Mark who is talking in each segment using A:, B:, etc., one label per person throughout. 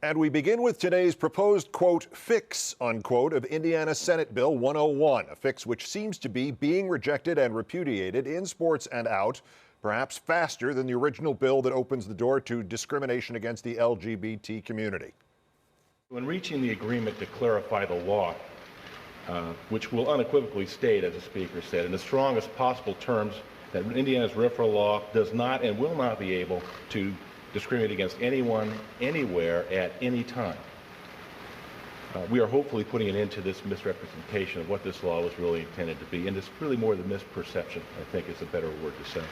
A: And we begin with today's proposed, quote, fix, unquote, of Indiana Senate Bill 101, a fix which seems to be being rejected and repudiated in sports and out, perhaps faster than the original bill that opens the door to discrimination against the LGBT community.
B: When reaching the agreement to clarify the law, which will unequivocally state, as the Speaker said, in the strongest possible terms, that Indiana's RFRA law does not and will not be able to discriminate against anyone, anywhere, at any time. We are hopefully putting an end to this misrepresentation of what this law was really intended to be, and it's really more the misperception, I think is a better word to say.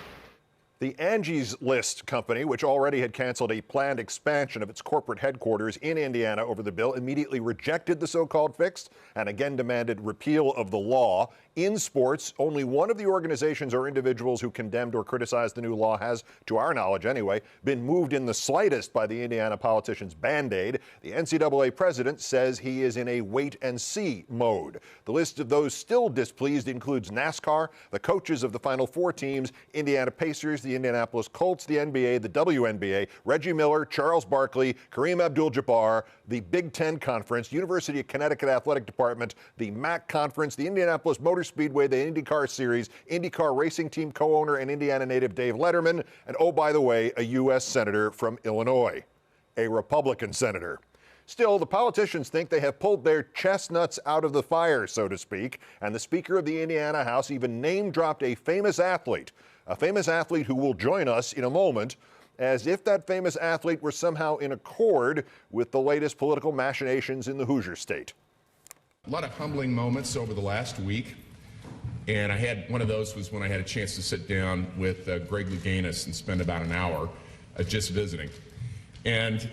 A: The Angie's List company, which already had canceled a planned expansion of its corporate headquarters in Indiana over the bill, immediately rejected the so-called fix and again demanded repeal of the law. In sports, only one of the organizations or individuals who condemned or criticized the new law has, to our knowledge anyway, been moved in the slightest by the Indiana politician's Band-Aid. The NCAA president says he is in a wait-and-see mode. The list of those still displeased includes NASCAR, the coaches of the Final Four teams, Indiana Pacers, the Indianapolis Colts, the NBA, the WNBA, Reggie Miller, Charles Barkley, Kareem Abdul-Jabbar, the Big Ten Conference, University of Connecticut Athletic Department, the MAC Conference, the Indianapolis Motor Speedway, the IndyCar Series, IndyCar Racing Team co-owner and Indiana native Dave Letterman, and oh, by the way, a U.S. senator from Illinois, a Republican senator. Still, the politicians think they have pulled their chestnuts out of the fire, so to speak, and the Speaker of the Indiana House even name-dropped a famous athlete who will join us in a moment, as if that famous athlete were somehow in accord with the latest political machinations in the Hoosier State.
C: A lot of humbling moments over the last week, and I had one of those was when I had a chance to sit down with Greg Louganis and spend about an hour just visiting. And,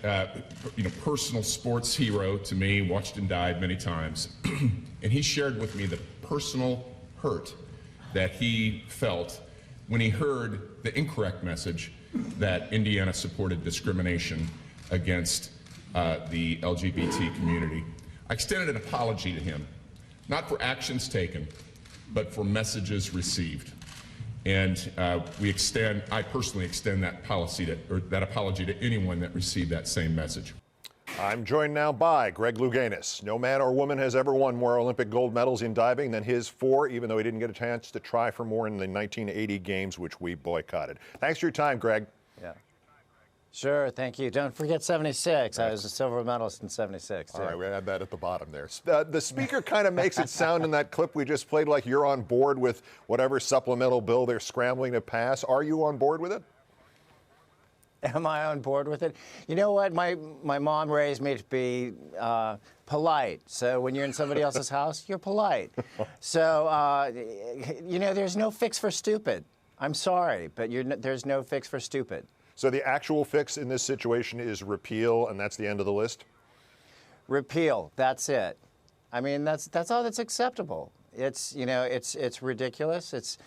C: personal sports hero to me, watched him die many times. And he shared with me the personal hurt that he felt when he heard the incorrect message that Indiana supported discrimination against the LGBT community. I extended an apology to him, not for actions taken, but for messages received. And I personally extend that apology to anyone that received that same message.
A: I'm joined now by Greg Louganis. No man or woman has ever won more Olympic gold medals in diving than his four, even though he didn't get a chance to try for more in the 1980 games, which we boycotted. Thanks for your time, Greg.
D: Yeah. Sure, thank you. Don't forget 76. Right. I was a silver medalist in 76.
A: All right, we had that at the bottom there. The Speaker kind of makes it sound in that clip we just played like you're on board with whatever supplemental bill they're scrambling to pass. Are you on board with it?
D: Am I on board with it? You know what? My mom raised me to be polite. So when you're in somebody else's house, you're polite. So, there's no fix for stupid. I'm sorry, but there's no fix for stupid.
A: So the actual fix in this situation is repeal, and that's the end of the list?
D: Repeal. That's it. I mean, that's all that's acceptable. It's ridiculous. It's,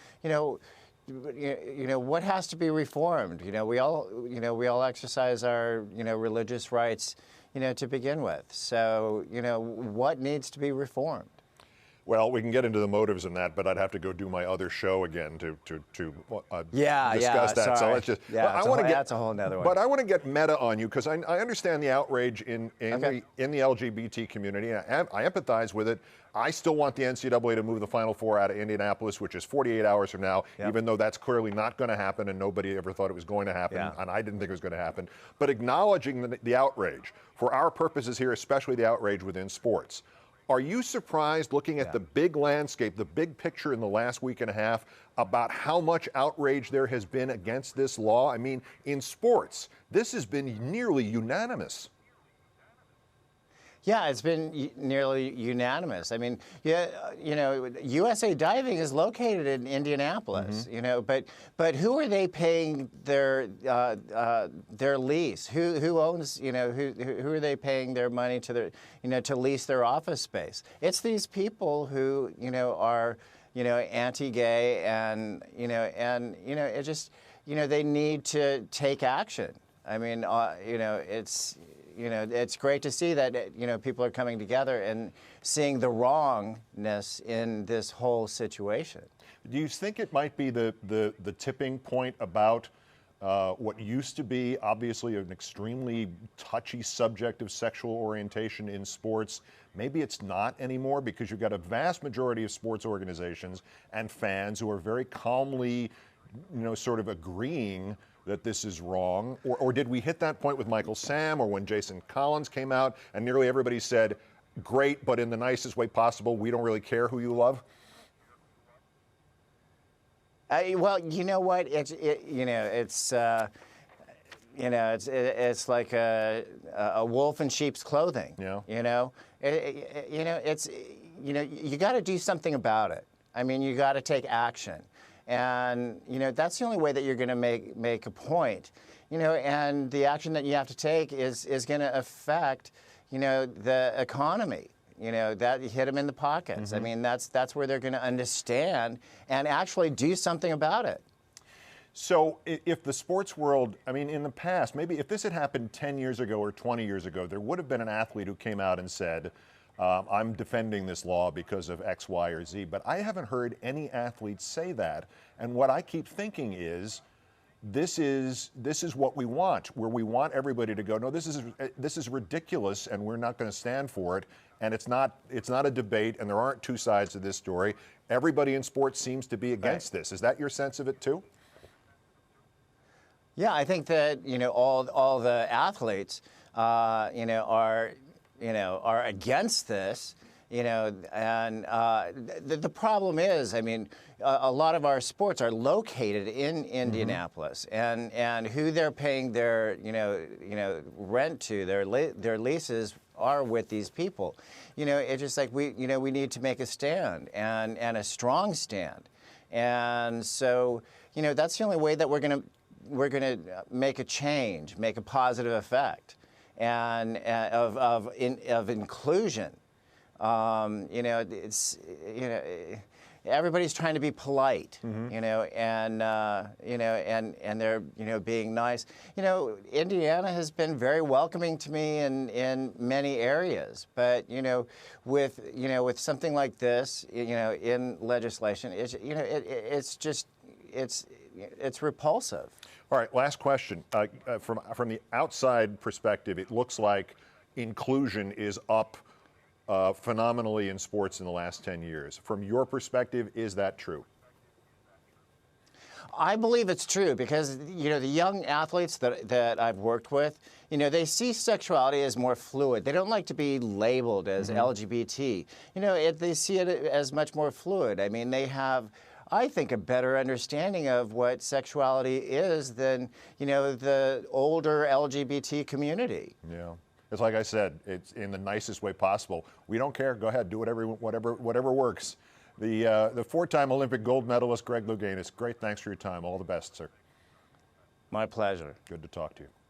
D: what has to be reformed? We all exercise our, religious rights, to begin with. So, what needs to be reformed?
A: Well, we can get into the motives in that, but I'd have to go do my other show again to discuss that.
D: Sorry.
A: So let's just.
D: That's a whole nother one.
A: But I want to get meta on you because I understand the outrage in the LGBT community. I empathize with it. I still want the NCAA to move the Final Four out of Indianapolis, which is 48 hours from now, even though that's clearly not going to happen and nobody ever thought it was going to happen, and I didn't think it was going to happen. But acknowledging the outrage, for our purposes here, especially the outrage within sports, are you surprised, looking at the big landscape, the big picture in the last week and a half, about how much outrage there has been against this law? I mean, in sports, this has been nearly unanimous.
D: Yeah, it's been nearly unanimous. I mean, USA Diving is located in Indianapolis, but who are they paying their lease? Who owns, who are they paying their money to to lease their office space? It's these people who, are, anti-gay and it just, they need to take action. I mean, it's great to see that, people are coming together and seeing the wrongness in this whole situation.
A: Do you think it might be the tipping point about what used to be obviously an extremely touchy subject of sexual orientation in sports. Maybe it's not anymore because you've got a vast majority of sports organizations and fans who are very calmly, sort of agreeing that this is wrong. Or did we hit that point with Michael Sam or when Jason Collins came out and nearly everybody said, great, but in the nicest way possible, we don't really care who you love?
D: Well, you know what? It's like a wolf in sheep's clothing.
A: Yeah.
D: You got to do something about it. I mean, you got to take action, and that's the only way that you're going to make a point. And the action that you have to take is going to affect the economy. That hit them in the pockets. I mean, that's where they're going to understand and actually do something about it.
A: So if the sports world, I mean, in the past, maybe if this had happened 10 years ago or 20 years ago, there would have been an athlete who came out and said, I'm defending this law because of X, Y, or Z. But I haven't heard any athletes say that. And what I keep thinking is, this is what we want, where we want everybody to go, no, this is ridiculous, and we're not going to stand for it. And it's not a debate, and there aren't two sides to this story. Everybody in sports seems to be against this. Is that your sense of it too?
D: Yeah, I think that all the athletes are against this. And the problem is, I mean, a lot of our sports are located in Indianapolis, and who they're paying their rent to, their leases are with these people. It's just like we need to make a stand and a strong stand, and so that's the only way that we're gonna make a change, make a positive effect, and of inclusion. Everybody's trying to be polite, and they're being nice. Indiana has been very welcoming to me in many areas, but with something like this, in legislation, it's repulsive.
A: All right, last question. From the outside perspective, it looks like inclusion is up phenomenally in sports in the last 10 years. From your perspective, is that true?
D: I believe it's true because, the young athletes that I've worked with, they see sexuality as more fluid. They don't like to be labeled as LGBT. They see it as much more fluid. I mean, they have, I think, a better understanding of what sexuality is than, the older LGBT community.
A: Yeah. It's like I said, it's in the nicest way possible. We don't care. Go ahead, do whatever works. The four-time Olympic gold medalist, Greg Louganis, great thanks for your time. All the best, sir.
D: My pleasure.
A: Good to talk to you.